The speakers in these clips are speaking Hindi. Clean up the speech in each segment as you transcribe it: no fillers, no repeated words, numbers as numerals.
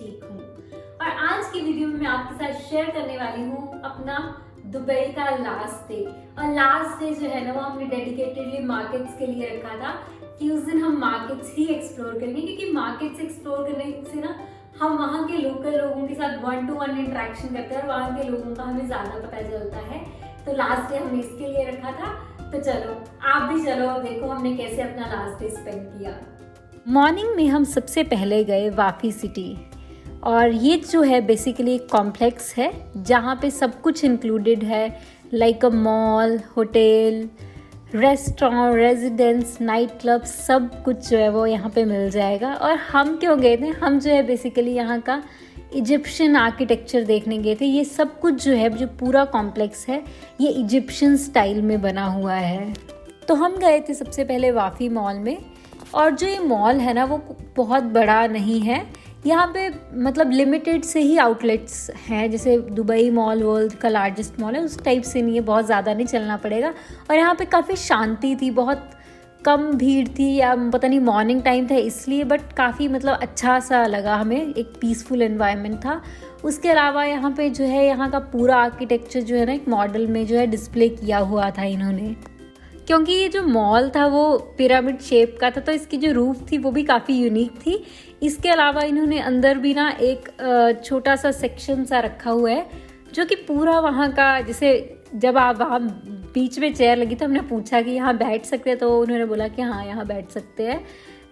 ठीक हूँ। और आज की वीडियो में मैं आपके साथ शेयर करने वाली हूँ अपना दुबई का लास्ट डे। और लास्ट डे जो है ना, वो हमने डेडिकेटेडली मार्केट्स के लिए रखा था कि उस दिन हम मार्केट्स ही एक्सप्लोर करेंगे, क्योंकि मार्केट्स एक्सप्लोर करने से ना हम वहाँ के लोकल लोगों के साथ 1-to-1 इंटरेक्शन करते हैं और वहाँ के लोगों का हमें ज़्यादा पता चलता है। तो लास्ट डे हमने इसके लिए रखा था। तो चलो आप भी चलो और देखो हमने कैसे अपना लास्ट डे स्पेंड किया। मॉर्निंग में हम सबसे पहले गए वाफी सिटी, और ये जो है बेसिकली एक कॉम्प्लेक्स है जहाँ पे सब कुछ इंक्लूडेड है, लाइक अ mall, hotel, restaurant, residence, night club, सब कुछ जो है वो यहाँ पे मिल जाएगा। और हम क्यों गए थे, हम जो है बेसिकली यहाँ का इजिप्शियन आर्किटेक्चर देखने गए थे। ये सब कुछ जो है, जो पूरा कॉम्प्लेक्स है, ये इजिप्शियन स्टाइल में बना हुआ है। तो हम गए थे सबसे पहले वाफी मॉल में। और जो ये मॉल है ना, वो बहुत बड़ा नहीं है। यहाँ पे मतलब लिमिटेड से ही आउटलेट्स हैं, जैसे दुबई मॉल वर्ल्ड का लार्जेस्ट मॉल है, उस टाइप से नहीं है, बहुत ज़्यादा नहीं चलना पड़ेगा। और यहाँ पे काफ़ी शांति थी, बहुत कम भीड़ थी, या पता नहीं मॉर्निंग टाइम था इसलिए, बट काफ़ी मतलब अच्छा सा लगा हमें, एक पीसफुल एनवायरनमेंट था। उसके अलावा यहाँ पे जो है, यहाँ का पूरा आर्किटेक्चर जो है ना, एक मॉडल में जो है डिस्प्ले किया हुआ था इन्होंने। क्योंकि ये जो मॉल था वो पिरामिड शेप का था, तो इसकी जो रूफ थी वो भी काफ़ी यूनिक थी। इसके अलावा इन्होंने अंदर भी ना एक छोटा सा सेक्शन सा रखा हुआ है, जो कि पूरा वहाँ का, जैसे जब आप वहाँ बीच में चेयर लगी तो हमने पूछा कि यहाँ बैठ सकते हैं, तो उन्होंने बोला कि हाँ यहाँ बैठ सकते हैं।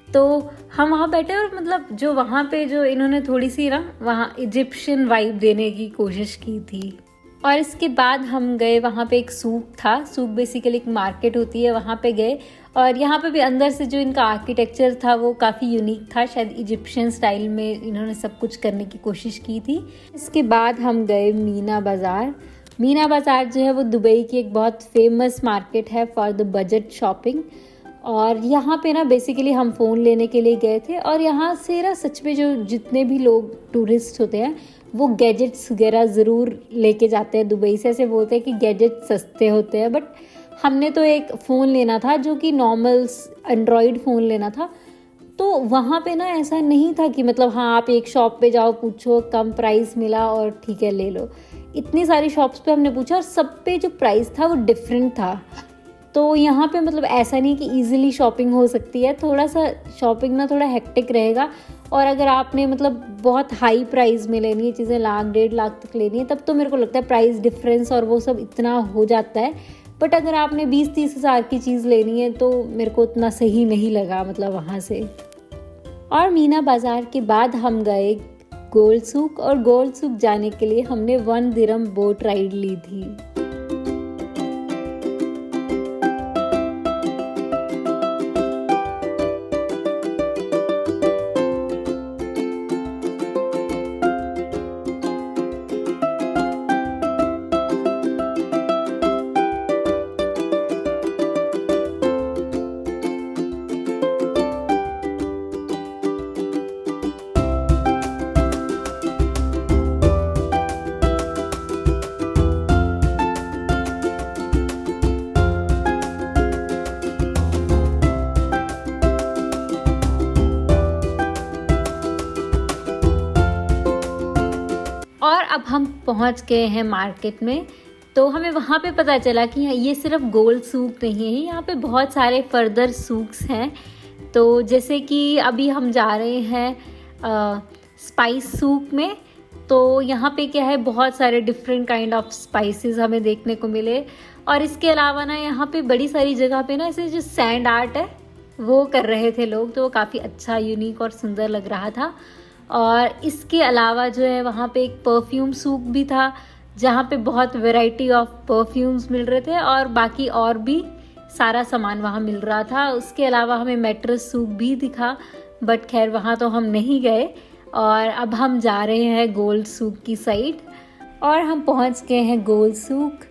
तो हम वहाँ बैठे, और मतलब जो वहाँ पे जो इन्होंने थोड़ी सी ना वहाँ इजिप्शियन वाइब देने की कोशिश की थी। और इसके बाद हम गए, वहाँ पे एक सूक था। सूक बेसिकली एक मार्केट होती है, वहाँ पे गए। और यहाँ पे भी अंदर से जो इनका आर्किटेक्चर था वो काफ़ी यूनिक था, शायद इजिप्शियन स्टाइल में इन्होंने सब कुछ करने की कोशिश की थी। इसके बाद हम गए मीना बाज़ार। मीना बाज़ार जो है वो दुबई की एक बहुत फेमस मार्केट है फॉर द बजट शॉपिंग। और यहाँ पे ना बेसिकली हम फ़ोन लेने के लिए गए थे। और यहाँ से ना सच में जो जितने भी लोग टूरिस्ट होते हैं वो गैजेट्स वगैरह ज़रूर लेके जाते हैं दुबई से। ऐसे बोलते हैं कि गैजेट सस्ते होते हैं, बट हमने तो एक फ़ोन लेना था जो कि नॉर्मल एंड्रॉयड फ़ोन लेना था। तो वहाँ पे ना ऐसा नहीं था कि मतलब हाँ आप एक शॉप पे जाओ, पूछो, कम प्राइस मिला और ठीक है ले लो। इतनी सारी शॉप्स पे हमने पूछा और सब पे जो प्राइस था वो डिफरेंट था। तो यहाँ पे मतलब ऐसा नहीं कि इजीली शॉपिंग हो सकती है, थोड़ा सा शॉपिंग ना थोड़ा हेक्टिक रहेगा। और अगर आपने मतलब बहुत हाई प्राइस में लेनी है चीज़ें, 1,00,000-1,50,000 तक लेनी है, तब तो मेरे को लगता है प्राइस डिफरेंस और वो सब इतना हो जाता है। बट अगर आपने 20-30 हज़ार की चीज़ लेनी है तो मेरे को उतना सही नहीं लगा मतलब वहाँ से। और मीना बाज़ार के बाद हम गए गोल सूक, और गोल सूक जाने के लिए हमने 1 दिरहम बोट राइड ली थी। और अब हम पहुंच गए हैं मार्केट में। तो हमें वहाँ पे पता चला कि ये सिर्फ गोल सूक नहीं है, यहाँ पे बहुत सारे फर्दर सूक्स हैं। तो जैसे कि अभी हम जा रहे हैं स्पाइस सूक में। तो यहाँ पे क्या है, बहुत सारे डिफरेंट काइंड ऑफ स्पाइसेस हमें देखने को मिले। और इसके अलावा ना यहाँ पे बड़ी सारी जगह पे ना ऐसे जो सैंड आर्ट है वो कर रहे थे लोग, तो वो काफ़ी अच्छा, यूनिक और सुंदर लग रहा था। और इसके अलावा जो है वहाँ पे एक परफ्यूम सूक भी था, जहाँ पे बहुत वैरायटी ऑफ परफ्यूम्स मिल रहे थे, और बाकी और भी सारा सामान वहाँ मिल रहा था। उसके अलावा हमें मैट्रेस सूक भी दिखा, बट खैर वहाँ तो हम नहीं गए। और अब हम जा रहे हैं गोल्ड सूक की साइड, और हम पहुँच गए हैं गोल्ड सूक।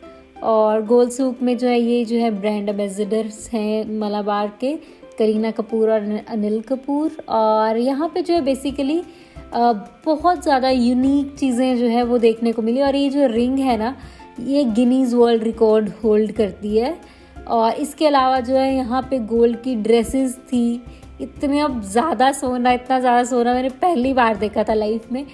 और गोल्ड सूक में जो है, ये जो है ब्रांड एम्बेसडर्स हैं मलाबार के, करीना कपूर और अनिल कपूर। और यहाँ पे जो है बेसिकली बहुत ज़्यादा यूनिक चीज़ें जो है वो देखने को मिली। और ये जो रिंग है ना, ये गिनीज़ वर्ल्ड रिकॉर्ड होल्ड करती है। और इसके अलावा जो है यहाँ पे गोल्ड की ड्रेसेस थी, इतने अब ज़्यादा सोना, इतना ज़्यादा सोना मैंने पहली बार देखा था लाइफ में।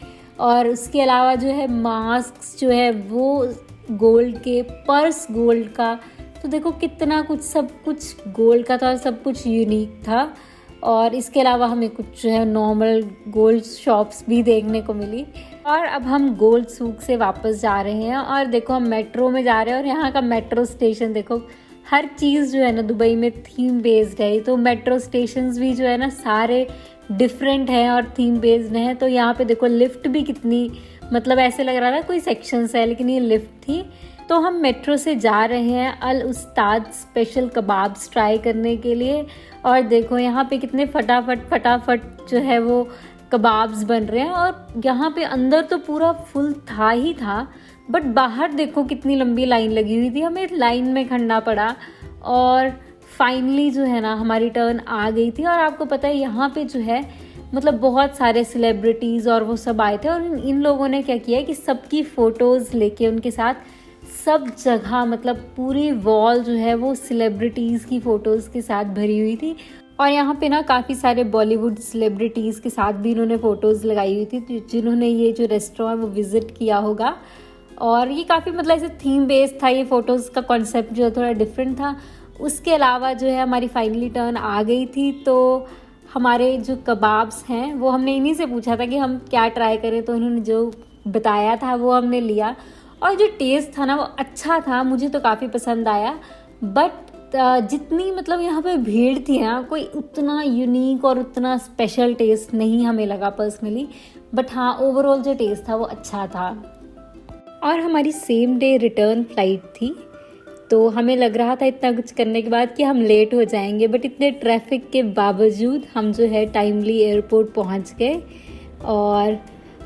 और उसके अलावा जो है मास्क जो है वो गोल्ड के, पर्स गोल्ड का, तो देखो कितना कुछ, सब कुछ गोल्ड का था और सब कुछ यूनिक था। और इसके अलावा हमें कुछ जो है नॉर्मल गोल्ड शॉप्स भी देखने को मिली। और अब हम गोल्ड सूक से वापस जा रहे हैं और देखो हम मेट्रो में जा रहे हैं और यहाँ का मेट्रो स्टेशन देखो, हर चीज़ जो है ना दुबई में थीम बेस्ड है। तो मेट्रो स्टेशंस भी जो है ना सारे डिफरेंट हैं और थीम बेस्ड हैं। तो यहाँ पे देखो लिफ्ट भी कितनी, मतलब ऐसे लग रहा था कोई सेक्शंस है लेकिन ये लिफ्ट थी। तो हम मेट्रो से जा रहे हैं अल उस्ताद स्पेशल कबाब्स ट्राई करने के लिए। और देखो यहाँ पे कितने फटाफट जो है वो कबाब्स बन रहे हैं। और यहाँ पे अंदर तो पूरा फुल था ही था, बट बाहर देखो कितनी लंबी लाइन लगी हुई थी, हमें लाइन में खड़ना पड़ा। और फाइनली जो है ना हमारी टर्न आ गई थी। और आपको पता है यहाँ पे जो है मतलब बहुत सारे सेलिब्रिटीज़ और वो सब आए थे। और इन लोगों ने क्या किया है कि सबकी फ़ोटोज़ लेके उनके साथ सब जगह, मतलब पूरी वॉल जो है वो सेलिब्रिटीज़ की फ़ोटोज़ के साथ भरी हुई थी। और यहाँ पे ना काफ़ी सारे बॉलीवुड सेलिब्रिटीज़ के साथ भी इन्होंने फ़ोटोज़ लगाई हुई थी जिन्होंने ये जो रेस्टोरेंट है वो विज़िट किया होगा। और ये काफ़ी मतलब ऐसे थीम बेस्ड था, ये फ़ोटोज़ का कॉन्सेप्ट जो है थोड़ा डिफरेंट था। उसके अलावा जो है हमारी फाइनली टर्न आ गई थी। तो हमारे जो कबाब्स हैं वो हमने इन्हीं से पूछा था कि हम क्या ट्राई करें, तो उन्होंने जो बताया था वो हमने लिया। और जो टेस्ट था ना वो अच्छा था, मुझे तो काफ़ी पसंद आया। बट जितनी मतलब यहाँ पे भीड़ थी ना, कोई उतना यूनिक और उतना स्पेशल टेस्ट नहीं हमें लगा पर्सनली। बट हाँ, ओवरऑल जो टेस्ट था वो अच्छा था। और हमारी सेम डे रिटर्न फ्लाइट थी, तो हमें लग रहा था इतना कुछ करने के बाद कि हम लेट हो जाएंगे। बट इतने ट्रैफिक के बावजूद हम जो है टाइमली एयरपोर्ट पहुँच गए। और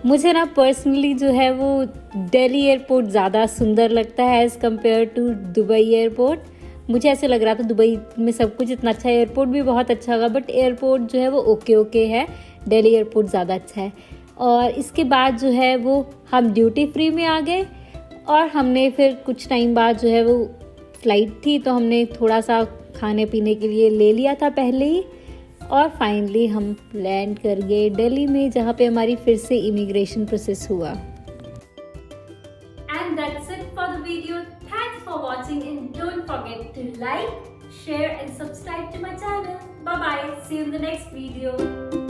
मुझे ना पर्सनली जो है वो दिल्ली एयरपोर्ट ज़्यादा सुंदर लगता है as compare to Dubai airport. मुझे ऐसे लग रहा था दुबई में सब कुछ इतना अच्छा है, एयरपोर्ट भी बहुत अच्छा होगा, बट एयरपोर्ट जो है वो ओके है, दिल्ली एयरपोर्ट ज़्यादा अच्छा है। और इसके बाद जो है वो हम ड्यूटी फ्री में आ गए। और हमने फिर कुछ टाइम बाद जो है वो फ्लाइट थी, तो हमने थोड़ा सा खाने पीने के लिए ले लिया था पहले ही। और फाइनली हम लैंड कर गए दिल्ली में, जहाँ पे हमारी फिर से इमिग्रेशन प्रोसेस हुआ। And that's it for the video. Thanks for watching and don't forget to like, share and subscribe to my channel. Bye bye. See you in the next video.